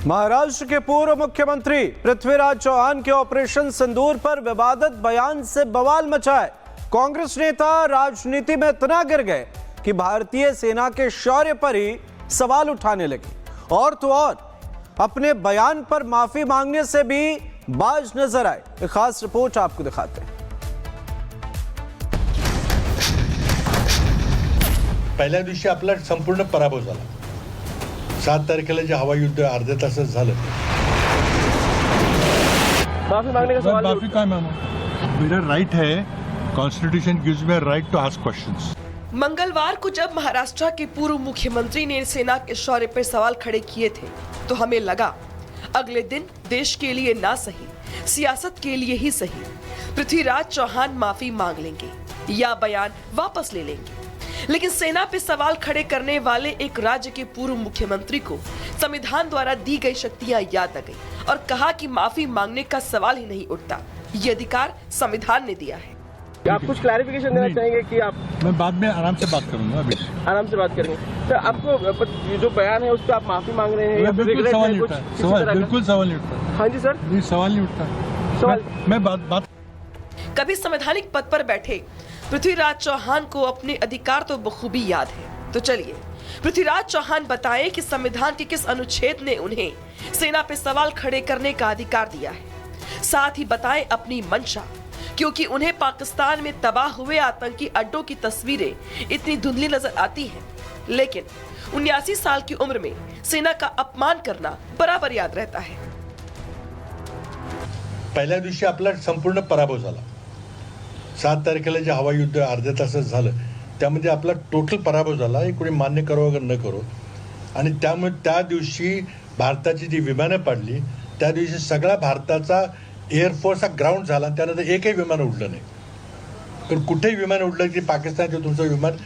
महाराष्ट्र के पूर्व मुख्यमंत्री पृथ्वीराज चौहान के ऑपरेशन सिंदूर पर विवादित बयान से बवाल मचा है। कांग्रेस नेता राजनीति में इतना गिर गए कि भारतीय सेना के शौर्य पर ही सवाल उठाने लगे और तो और अपने बयान पर माफी मांगने से भी बाज नजर आए। एक खास रिपोर्ट आपको दिखाते हैं। पहिल्या दिवशी आपला संपूर्ण पराभव झाला। 7 तारखेला जे हवाई युद्ध अर्ध्या तासात झालं, माफी मांगने का सवाल माफी काय मांगू? मेरा राइट है, constitution gives me right to ask questions. मंगलवार को जब महाराष्ट्र के पूर्व मुख्यमंत्री ने सेना के शौर्य पर सवाल खड़े किए थे तो हमें लगा अगले दिन देश के लिए ना सही, सियासत के लिए ही सही, पृथ्वीराज चौहान माफी मांग लेंगे या बयान वापस ले लेंगे। लेकिन सेना पे सवाल खड़े करने वाले एक राज्य के पूर्व मुख्यमंत्री को संविधान द्वारा दी गई शक्तियां याद आ गई और कहा कि माफी मांगने का सवाल ही नहीं उठता, ये अधिकार संविधान ने दिया है। आप कुछ क्लैरिफिकेशन देना चाहेंगे कि आप? मैं बाद में आराम से बात करूंगा। अभी आराम से बात करेंगे। तो आपको ये जो बयान है उस पर आप माफी मांग रहे हैं या फिर बिल्कुल regret सवाल है नहीं कुछ उठता, किसी सवाल तरह का? बिल्कुल सवाल नहीं उठता। हाँ जी सर, नहीं सवाल नहीं उठता। सवाल मैं बात कभी संवैधानिक पद पर बैठे पृथ्वीराज चौहान को अपने अधिकार तो बखूबी याद है। तो चलिए पृथ्वीराज चौहान बताएं कि संविधान के किस अनुच्छेद ने उन्हें सेना पे सवाल खड़े करने का अधिकार दिया है। साथ ही बताएं अपनी मंशा, क्योंकि उन्हें पाकिस्तान में तबाह हुए आतंकी अड्डों की तस्वीरें इतनी धुंधली नजर आती हैं, लेकिन 79 साल की उम्र में सेना का अपमान करना बराबर याद रहता है। पहिल्या दिवशी आपला संपूर्ण पराभव झाला। 7 तारखेला जे हवाई युद्ध अर्ध्या तासात झालं, त्यामध्ये आपला टोटल पराभव झाला, हे कोणी मान्य करो अगर न करो। आणि त्यामुळे त्या दिवशी भारताची जी विमानं पडली, त्या दिवशी सगळा भारताचा एअरफोर्स हा ग्राउंड झाला, त्यानंतर एकही विमान उडलं नाही। पण कुठेही विमान उडलं की पाकिस्तानचं तुमचं विमान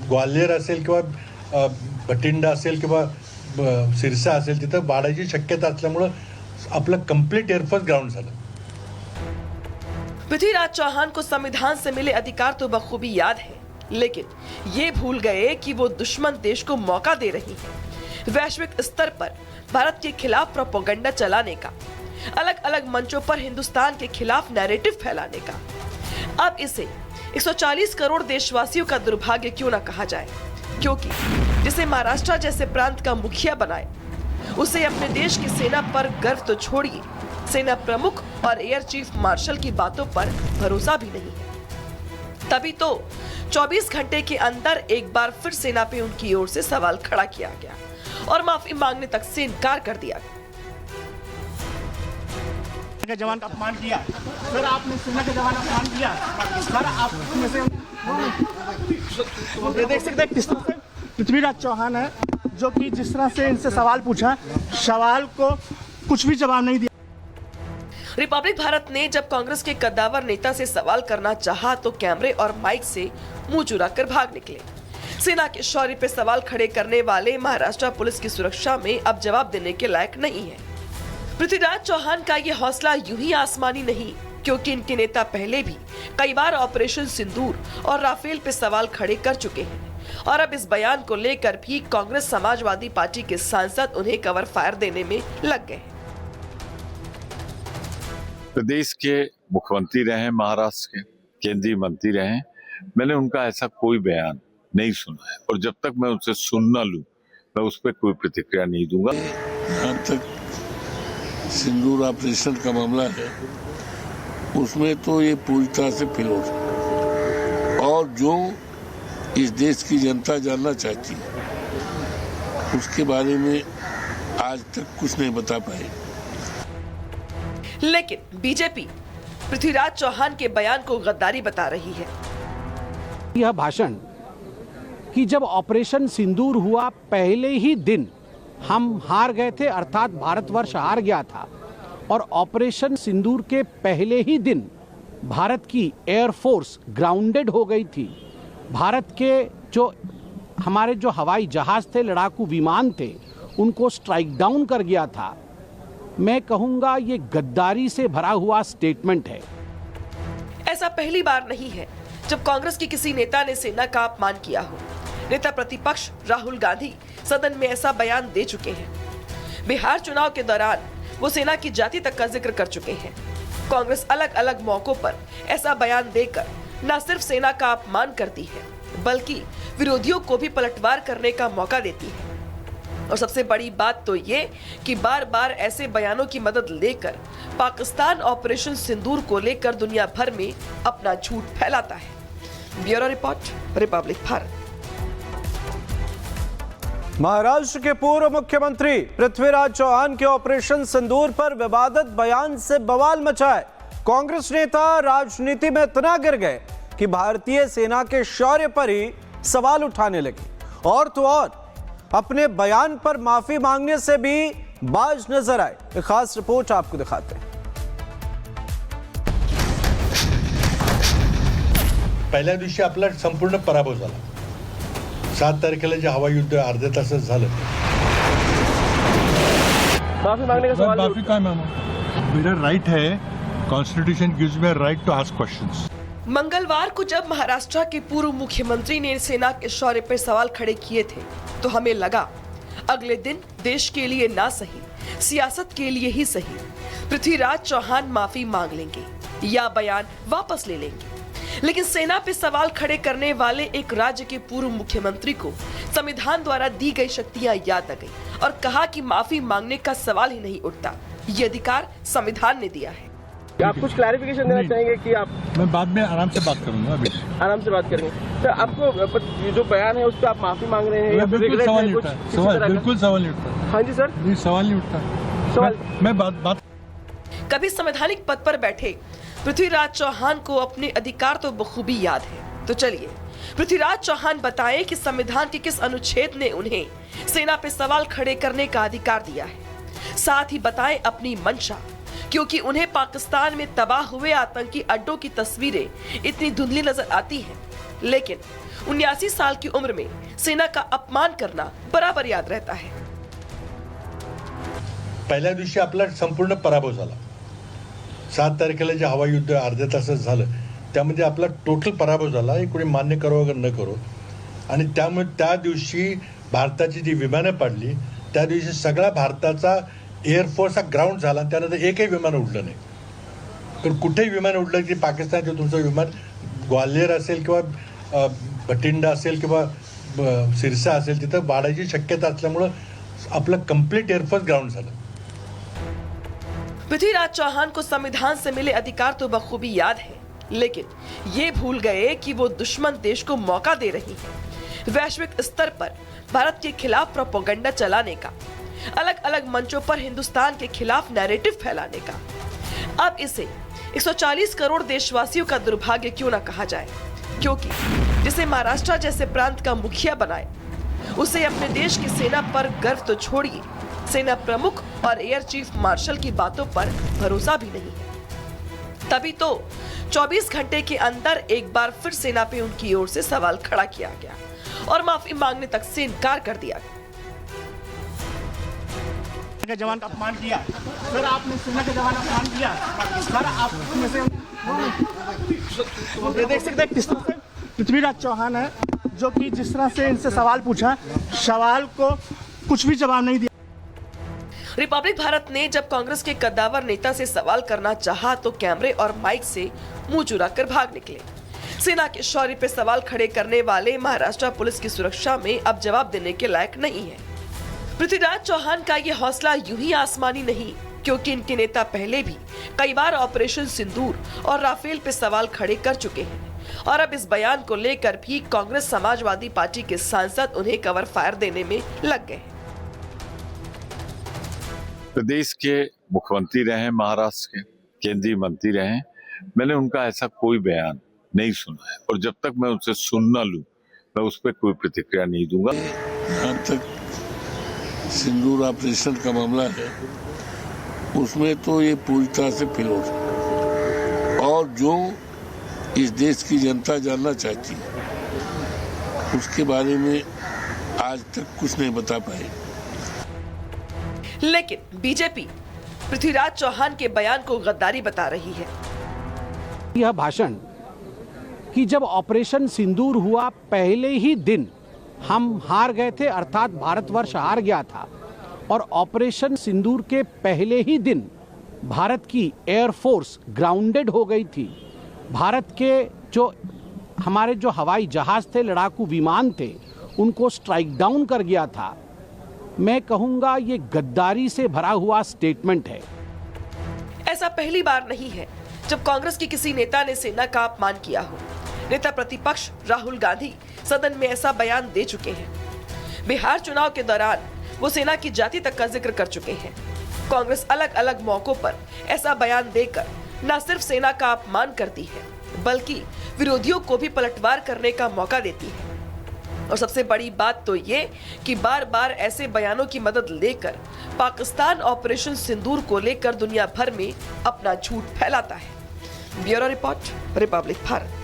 ग्वाल्हेर असेल किंवा भटिंडा असेल किंवा सिरसा असेल, तिथं वाढायची शक्यता असल्यामुळं आपलं कंप्लीट एअरफोर्स ग्राउंड झालं। पृथ्वीराज चौहान को संविधान से मिले अधिकार तो बखूबी याद है, लेकिन ये भूल गए कि वो दुश्मन देश को मौका दे रही है वैश्विक स्तर पर भारत के खिलाफ प्रोपेगेंडा चलाने का, अलग अलग मंचों पर हिंदुस्तान के खिलाफ नैरेटिव फैलाने का। अब इसे 140 करोड़ देशवासियों का दुर्भाग्य क्यों न कहा जाए, क्योंकि जिसे महाराष्ट्र जैसे प्रांत का मुखिया बनाए उसे अपने देश की सेना पर गर्व तो छोड़िए, सेना प्रमुख और एयर चीफ मार्शल की बातों पर भरोसा भी नहीं है। तभी तो 24 घंटे के अंदर एक बार फिर सेना पे उनकी ओर से सवाल खड़ा किया गया और माफी मांगने तक से इनकार कर दिया गया। के जवान का अपमान किया सर, आपने सेना के जवान का अपमान किया सर। आप में से ये देख सकते हैं किस तरह से पृथ्वीराज चौहान है, जो कि जिस तरह से इनसे सवाल पूछा, सवाल को कुछ भी जवाब नहीं दिया। रिपब्लिक भारत ने जब कांग्रेस के कद्दावर नेता से सवाल करना चाहा तो कैमरे और माइक से मुंह चुरा कर भाग निकले। सेना के शौर्य पे सवाल खड़े करने वाले महाराष्ट्र पुलिस की सुरक्षा में अब जवाब देने के लायक नहीं है। पृथ्वीराज चौहान का ये हौसला यूं ही आसमानी नहीं, क्योंकि इनके नेता पहले भी कई बार ऑपरेशन सिंदूर और राफेल पे सवाल खड़े कर चुके हैं और अब इस बयान को लेकर भी कांग्रेस समाजवादी पार्टी के सांसद उन्हें कवर फायर देने में लग गए। प्रदेश के मुख्यमंत्री रहे, महाराष्ट्र के केंद्रीय मंत्री रहे, मैंने उनका ऐसा कोई बयान नहीं सुना है और जब तक मैं उनसे सुन न लूं मैं उस पर कोई प्रतिक्रिया नहीं दूंगा। जहाँ तक सिंदूर ऑपरेशन का मामला है, उसमें तो ये पूरी तरह से फेल हो गया और जो इस देश की जनता जानना चाहती है उसके बारे में आज तक कुछ नहीं बता पाए। लेकिन बीजेपी पृथ्वीराज चौहान के बयान को गद्दारी बता रही है। यह भाषण कि जब ऑपरेशन सिंदूर हुआ पहले ही दिन हम हार गए थे, अर्थात भारतवर्ष हार गया था, और ऑपरेशन सिंदूर के पहले ही दिन भारत की एयरफोर्स ग्राउंडेड हो गई थी। भारत के जो हमारे जो हवाई जहाज थे, लड़ाकू विमान थे, उनको स्ट्राइक डाउन कर गया था। मैं कहूंगा ये गद्दारी से भरा हुआ स्टेटमेंट है। ऐसा पहली बार नहीं है जब कांग्रेस के किसी नेता ने सेना का अपमान किया हो। नेता प्रतिपक्ष राहुल गांधी सदन में ऐसा बयान दे चुके हैं। बिहार चुनाव के दौरान वो सेना की जाति तक का जिक्र कर चुके हैं। कांग्रेस अलग अलग मौकों पर ऐसा बयान देकर न सिर्फ सेना का अपमान करती है, बल्कि विरोधियों को भी पलटवार करने का मौका देती है। और सबसे बड़ी बात तो ये कि बार बार ऐसे बयानों की मदद लेकर पाकिस्तान ऑपरेशन सिंदूर को लेकर दुनिया भर में अपना झूठ फैलाता है। Bureau report, Republic Bharat. Maharashtra के पूर्व मुख्यमंत्री पृथ्वीराज चौहान के ऑपरेशन सिंदूर पर विवादित बयान से बवाल मचा है। कांग्रेस नेता राजनीति में इतना गिर गए कि भारतीय सेना के शौर्य पर ही सवाल उठाने लगे। और तो और अपने बयान पर माफी मांगने से भी बाज नजर आए। एक खास रिपोर्ट आपको दिखाते हैं। पहिल्या दिवशी आपला संपूर्ण पराभव झाला। 7 तारखेला जे हवाई युद्ध अर्ध्या तासात झालं, माफी मांगने का सवाल माफी काय मागू? मेरा राइट है, constitution gives me right to ask questions. मंगलवार को जब महाराष्ट्र के पूर्व मुख्यमंत्री ने सेना के शौर्य पर सवाल खड़े किए थे, तो हमें लगा अगले दिन देश के लिए ना सही, सियासत के लिए ही सही, पृथ्वीराज चौहान माफी मांग लेंगे या बयान वापस ले लेंगे। लेकिन सेना पे सवाल खड़े करने वाले एक राज्य के पूर्व मुख्यमंत्री को संविधान द्वारा दी गई शक्तियां याद आ गई और कहा कि माफी मांगने का सवाल ही नहीं उठता, ये अधिकार संविधान ने दिया है। आप कुछ क्लैरिफिकेशन देना चाहेंगे कि आप? मैं बाद में आराम से बात करूंगा। अभी आराम से बात करेंगे। तो आपको ये जो बयान है उस पर आप माफी मांग रहे हैं या फिर बिल्कुल regret सवाल है नहीं कुछ उठता, किसी सवाल तरह का? बिल्कुल सवाल नहीं उठता। हाँ जी सर, नहीं, सवाल नहीं उठता। सवाल मैं बात कभी संवैधानिक पद पर बैठे पृथ्वीराज चौहान को अपने अधिकार तो बखूबी याद है। तो चलिए पृथ्वीराज चौहान बताएं कि संविधान के किस अनुच्छेद ने उन्हें सेना पे सवाल खड़े करने का अधिकार दिया है। साथ ही बताएं अपनी मंशा, क्योंकि उन्हें पाकिस्तान में तबाह हुए आतंकी अड्डों की तस्वीरें इतनी धुंधली नजर आती हैं, लेकिन 79 साल की उम्र में सेना का अपमान करना बराबर याद रहता है। पहिल्या दिवशी आपला संपूर्ण पराभव झाला। 7 तारखेला जे हवाई युद्ध अर्ध्या तासात झालं, त्यामध्ये आपला टोटल पराभव झाला, हे कोणी मान्य करो अगर न करो। आणि त्यामुळे त्या दिवशी भारताची जी विमानं पडली, त्या दिवशी सगळा भारताचा एअरफोर्स हा ग्राउंड झाला। त्यानंतर एकही विमान उडलं नाही। पण कुठेही विमान उडलं की पाकिस्तानचं तुमचं विमान ग्वाल्हेर असेल किंवा भटिंडा असेल किंवा सिरसा असेल, तिथं वाढायची शक्यता असल्यामुळं आपलं कंप्लीट एअरफोर्स ग्राउंड झालं। पृथ्वीराज चौहान को संविधान से मिले अधिकार तो बखूबी याद है, लेकिन ये भूल गए कि वो दुश्मन देश को मौका दे रही है। वैश्विक स्तर पर भारत के खिलाफ प्रोपेगेंडा चलाने का, अलग अलग मंचों पर हिंदुस्तान के खिलाफ नैरेटिव फैलाने का। अब इसे 140 करोड़ देशवासियों का दुर्भाग्य क्यों न कहा जाए, क्योंकि जिसे महाराष्ट्र जैसे प्रांत का मुखिया बनाए, उसे अपने देश की सेना पर गर्व तो छोड़िए, सेना प्रमुख और एयर चीफ मार्शल की बातों पर भरोसा भी नहीं है। तभी तो 24 घंटे के अंदर एक बार फिर सेना पे उनकी ओर से सवाल खड़ा किया गया और माफी मांगने तक से इनकार कर दिया गया। के जवान का अपमान किया सर, आपने सेना के जवान का अपमान किया सर। आप में से ये देख सकते हैं किस तरह से पृथ्वीराज चौहान है, जो कि जिस तरह से इनसे सवाल पूछा, सवाल को कुछ भी जवाब नहीं दिया। रिपब्लिक भारत ने जब कांग्रेस के कद्दावर नेता से सवाल करना चाहा, तो कैमरे और माइक से मुंह चुरा कर भाग निकले। सेना के शौर्य पे सवाल खड़े करने वाले महाराष्ट्र पुलिस की सुरक्षा में अब जवाब देने के लायक नहीं है। पृथ्वीराज चौहान का ये हौसला यूं ही आसमानी नहीं, क्योंकि इनके नेता पहले भी कई बार ऑपरेशन सिंदूर और राफेल पे सवाल खड़े कर चुके हैं। और अब इस बयान को लेकर भी कांग्रेस समाजवादी पार्टी के सांसद उन्हें कवर फायर देने में लग गए। प्रदेश के मुख्यमंत्री रहे, महाराष्ट्र के केंद्रीय मंत्री रहे, मैंने उनका ऐसा कोई बयान नहीं सुना है, और जब तक मैं उनसे सुन न लूं, मैं उस पर कोई प्रतिक्रिया नहीं दूंगा। जहाँ तक सिंदूर ऑपरेशन का मामला है, उसमें तो ये पूरी तरह से फेल हो गया, और जो इस देश की जनता जानना चाहती है उसके बारे में आज तक कुछ नहीं बता पाए। लेकिन बीजेपी पृथ्वीराज चौहान के बयान को गद्दारी बता रही है। यह भाषण कि जब ऑपरेशन सिंदूर हुआ पहले ही दिन हम हार गए थे, अर्थात भारतवर्ष हार गया था, और ऑपरेशन सिंदूर के पहले ही दिन भारत की एयरफोर्स ग्राउंडेड हो गई थी। भारत के हमारे जो हवाई जहाज थे, लड़ाकू विमान थे, उनको स्ट्राइक डाउन कर गया था। मैं कहूंगा ये गद्दारी से भरा हुआ स्टेटमेंट है। ऐसा पहली बार नहीं है जब कांग्रेस के किसी नेता ने सेना का अपमान किया हो। नेता प्रतिपक्ष राहुल गांधी सदन में ऐसा बयान दे चुके हैं। बिहार चुनाव के दौरान वो सेना की जाति तक का जिक्र कर चुके हैं। कांग्रेस अलग अलग मौकों पर ऐसा बयान देकर न सिर्फ सेना का अपमान करती है, बल्कि विरोधियों को भी पलटवार करने का मौका देती है। और सबसे बड़ी बात तो ये कि बार बार ऐसे बयानों की मदद लेकर पाकिस्तान ऑपरेशन सिंदूर को लेकर दुनिया भर में अपना झूठ फैलाता है। Bureau report, Republic Bharat.